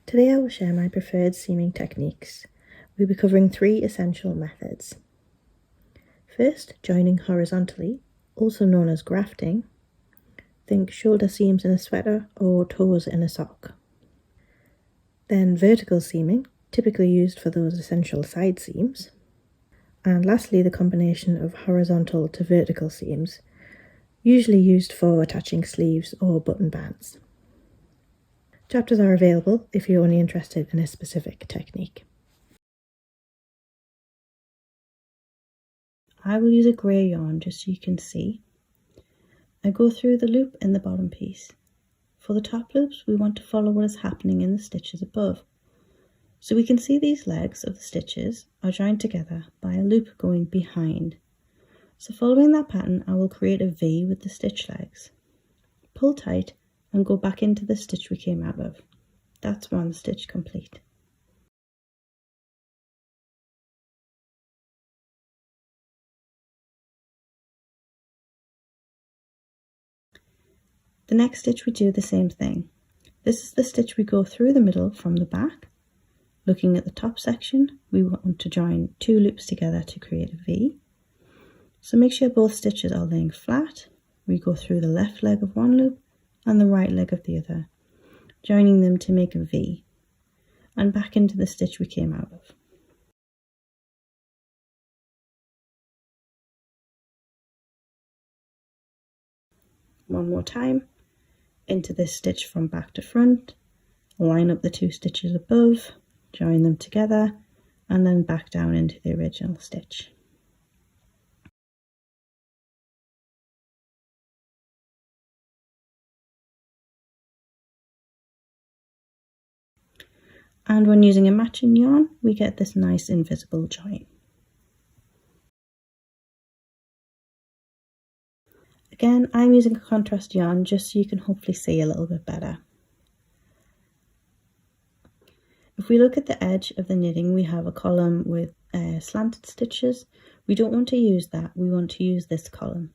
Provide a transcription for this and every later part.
Today I will share my preferred seaming techniques. We'll be covering 3 essential methods. First, joining horizontally, also known as grafting. Think shoulder seams in a sweater or toes in a sock. Then vertical seaming, typically used for those essential side seams. And lastly, the combination of horizontal to vertical seams, usually used for attaching sleeves or button bands. Chapters are available if you're only interested in a specific technique. I will use a grey yarn just so you can see. I go through the loop in the bottom piece. For the top loops, we want to follow what is happening in the stitches above. So we can see these legs of the stitches are joined together by a loop going behind. So following that pattern, I will create a V with the stitch legs. Pull tight and go back into the stitch we came out of. That's one stitch complete. The next stitch we do the same thing. This is the stitch we go through the middle from the back. Looking at the top section, we want to join 2 loops together to create a V. So make sure both stitches are laying flat. We go through the left leg of one loop and the right leg of the other, joining them to make a V, and back into the stitch we came out of. One more time, into this stitch from back to front, line up the 2 stitches above, join them together, and then back down into the original stitch. And when using a matching yarn, we get this nice invisible join. Again, I'm using a contrast yarn just so you can hopefully see a little bit better. If we look at the edge of the knitting, we have a column with slanted stitches. We don't want to use that, we want to use this column.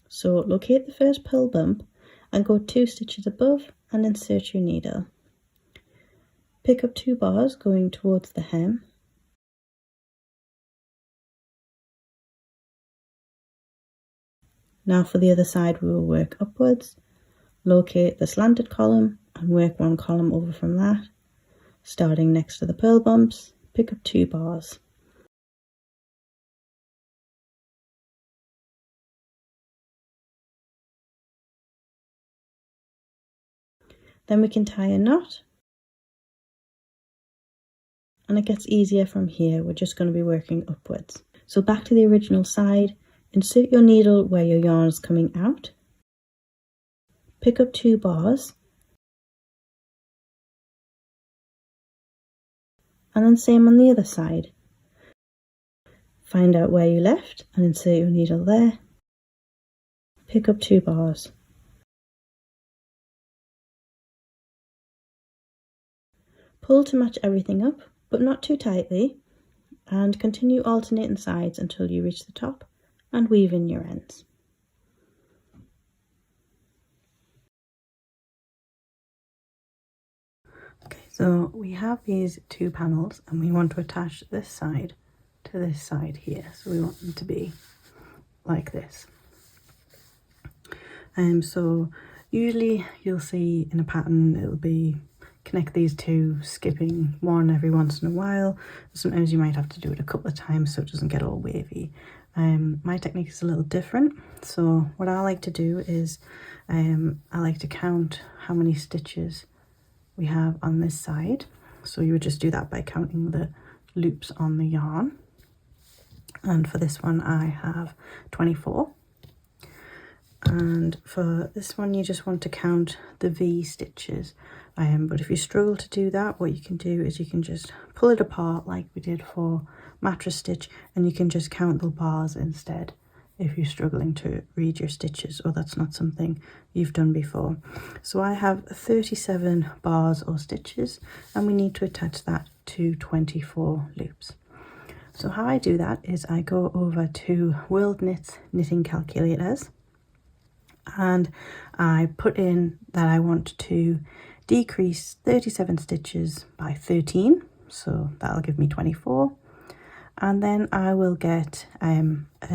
So locate the first purl bump and go 2 stitches above and insert your needle. Pick up 2 bars going towards the hem. Now for the other side we will work upwards. Locate the slanted column and work 1 column over from that. Starting next to the purl bumps, pick up 2 bars. Then we can tie a knot. And it gets easier from here, we're just going to be working upwards. So back to the original side, insert your needle where your yarn is coming out. Pick up 2 bars. And then same on the other side. Find out where you left and insert your needle there. Pick up 2 bars. Pull to match everything up, but not too tightly, and continue alternating sides until you reach the top and weave in your ends. Okay, so we have these 2 panels and we want to attach this side to this side here. So we want them to be like this. So usually you'll see in a pattern it'll be connect these 2, skipping 1 every once in a while. Sometimes you might have to do it a couple of times so it doesn't get all wavy. My technique is a little different. So what I like to do is I like to count how many stitches we have on this side. So you would just do that by counting the loops on the yarn. And for this one I have 24. And for this one you just want to count the V stitches. But if you struggle to do that, what you can do is you can just pull it apart like we did for mattress stitch, and you can just count the bars instead if you're struggling to read your stitches or that's not something you've done before. So I have 37 bars or stitches and we need to attach that to 24 loops. So how I do that is I go over to World Knits knitting calculators and I put in that I want to decrease 37 stitches by 13, so that'll give me 24. And then I will get a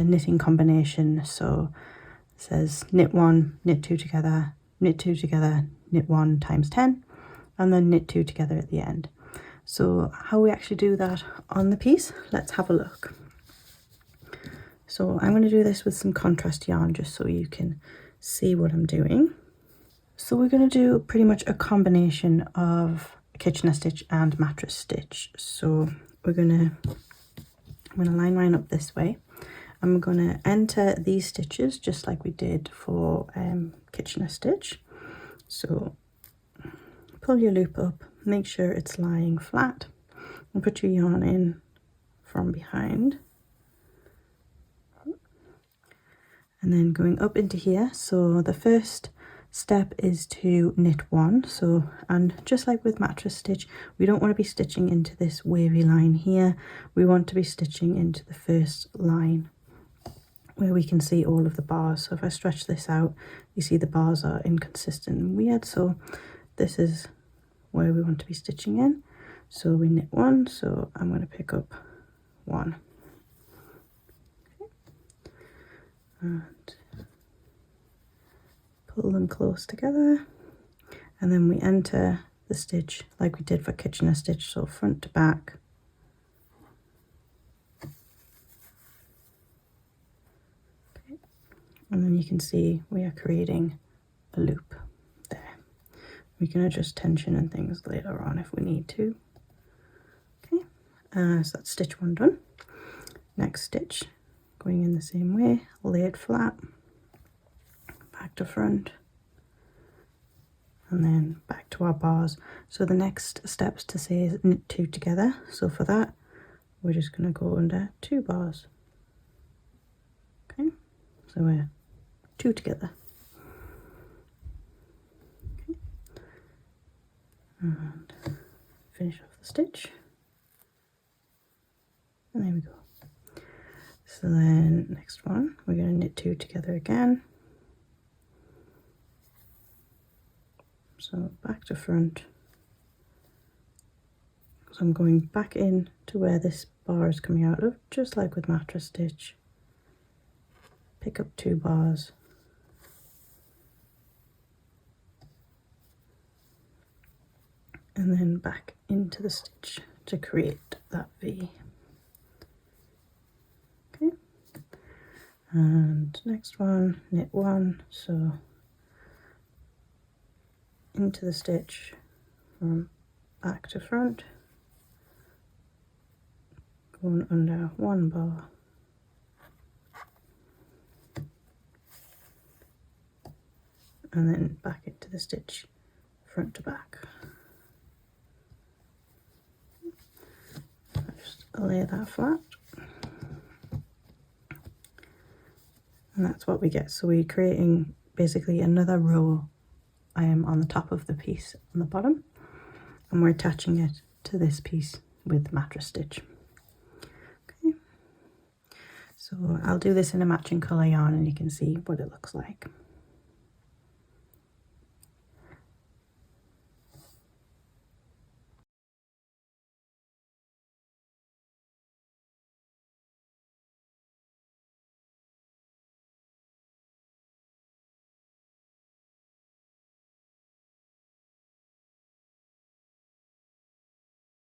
knitting combination, so it says knit 1, knit 2 together, knit 2 together, knit 1 times 10, and then knit 2 together at the end. So how we actually do that on the piece, let's have a look. So I'm going to do this with some contrast yarn just so you can see what I'm doing. So we're going to do pretty much a combination of Kitchener stitch and mattress stitch. So I'm going to line mine up this way. I'm going to enter these stitches just like we did for Kitchener stitch. So pull your loop up, make sure it's lying flat, and put your yarn in from behind. And then going up into here, so the first step is to knit 1. So, and just like with mattress stitch, we don't want to be stitching into this wavy line here. We want to be stitching into the first line where we can see all of the bars. So if I stretch this out, you see the bars are inconsistent and weird. So this is where we want to be stitching in. So we knit 1, so I'm going to pick up 1. And pull them close together, and then we enter the stitch like we did for Kitchener stitch, so front to back. Okay. And then you can see we are creating a loop there. We can adjust tension and things later on if we need to. Okay, so that's stitch 1 done. Next stitch, going in the same way, lay it flat, back to front, and then back to our bars. So the next steps to say is knit 2 together. So for that, we're just going to go under 2 bars. Okay, so we're 2 together. Okay, and finish off the stitch. And there we go. So then next one, we're going to knit 2 together again. So back to front. So I'm going back in to where this bar is coming out of, just like with mattress stitch. Pick up 2 bars. And then back into the stitch to create that V. Okay. And next one, knit 1, so into the stitch from back to front, going under 1 bar, and then back into the stitch front to back. Just lay that flat, and that's what we get. So we're creating basically another row on the top of the piece on the bottom, and we're attaching it to this piece with mattress stitch. Okay, so I'll do this in a matching colour yarn and you can see what it looks like.